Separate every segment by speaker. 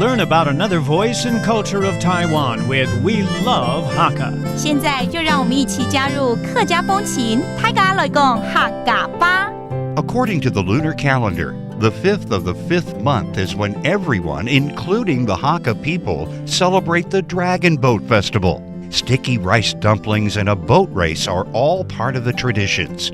Speaker 1: learn about another voice and culture of Taiwan with We Love Hakka.
Speaker 2: 现在就让我们一起加入客家风情，大家来讲客家吧。
Speaker 3: According to the lunar calendar, the 5th of the 5th month is when everyone, including the Hakka people, celebrate the Dragon Boat Festival. Sticky rice dumplings and a boat race are all part of the traditions.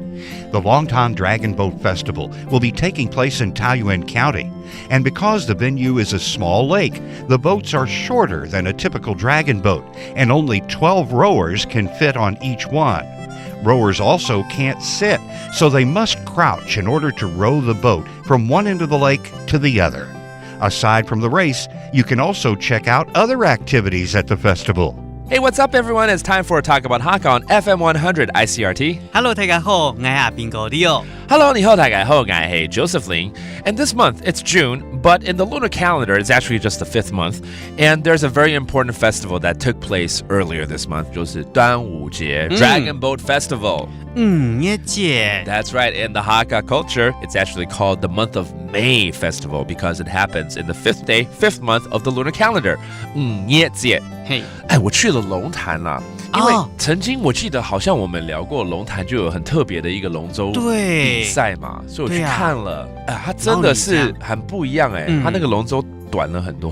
Speaker 3: The Longtan Dragon Boat Festival will be taking place in Taoyuan County, and because the venue is a small lake, the boats are shorter than a typical dragon boat, and only 12 rowers can fit on each one. Rowers also can't sit, so they must crouch in order to row the boat from one end of the lake to the other. Aside from the race, you can also check out other activities at the festival.
Speaker 4: Hey, what's up, everyone? It's time for a Talk About Hakka on FM 100 ICRT.
Speaker 5: Hello, 大家好，我係邊個 Leo。
Speaker 4: Hello, 你好，大家好，我係 Joseph Ling. And this month, it's June, but in the lunar calendar, it's actually just the 5th month. And there's a very important festival that took place earlier this month, 就是端午節 Dragon Boat Festival.
Speaker 5: 耶節
Speaker 4: That's right. In the Hakka culture, it's actually called the month of May Festival because it happens in the 5th month of the lunar calendar. 耶節。
Speaker 5: 嘿，
Speaker 4: 哎，我去了龙潭啦，因为曾经我记得好像我们聊过龙潭就有很特别的一个龙舟比赛嘛，所以我去看了，它真的是很不一样哎，它那个龙舟短了很多，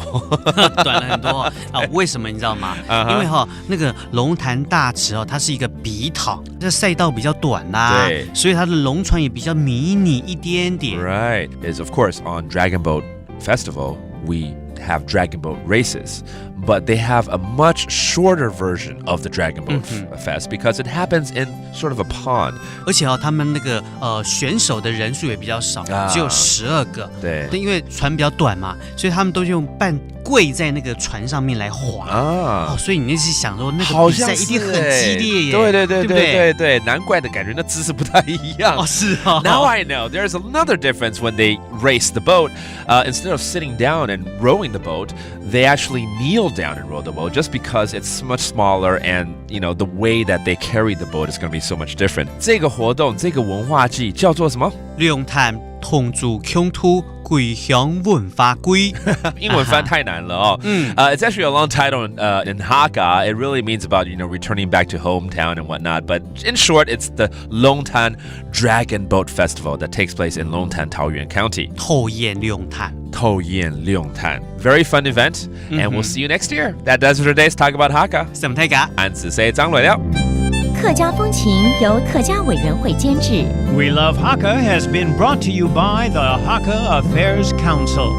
Speaker 5: 短了很多啊！为什么你知道吗？因为那个龙潭大池它是一个笔讨，这赛道比较短啦，对，所以它的龙船也比较迷你一点点。
Speaker 4: Right, is of course on Dragon Boat Festival we have dragon boat races, but they have a much shorter version of the Dragon Boat Fest because it happens in sort of a pond.
Speaker 5: 而且他们那个选手的人数也比较少，只有12个。
Speaker 4: 对，
Speaker 5: 因为船比较短嘛，所以他们都用半跪在那个船上面来划所以你那是想说那个比赛一定很激烈耶，
Speaker 4: 对，难怪的感觉那姿势不太一样。
Speaker 5: 是
Speaker 4: Now I know there's another difference when they race the boat. Instead of sitting down and rowing the boat, they actually kneel down and row the boat just because it's much smaller and the way that they carry the boat is going to be so much different. 这个活动这个文化季叫做什么？
Speaker 5: 龙潭同住乡土归乡文化季。
Speaker 4: 英文翻太难了哦。It's actually a long title in Hakka. It really means about returning back to hometown and whatnot. But in short, it's the Longtan Dragon Boat Festival that takes place in Longtan, Taoyuan County.
Speaker 5: 透燕龙潭。
Speaker 4: Very fun event, and we'll see you next year. That does it for today's Talk About Hakka.
Speaker 5: 什么大家？
Speaker 4: 俺只say 张磊了。
Speaker 2: 客家风情由客家委员会监制。
Speaker 1: We Love Hakka has been brought to you by the Hakka Affairs Council.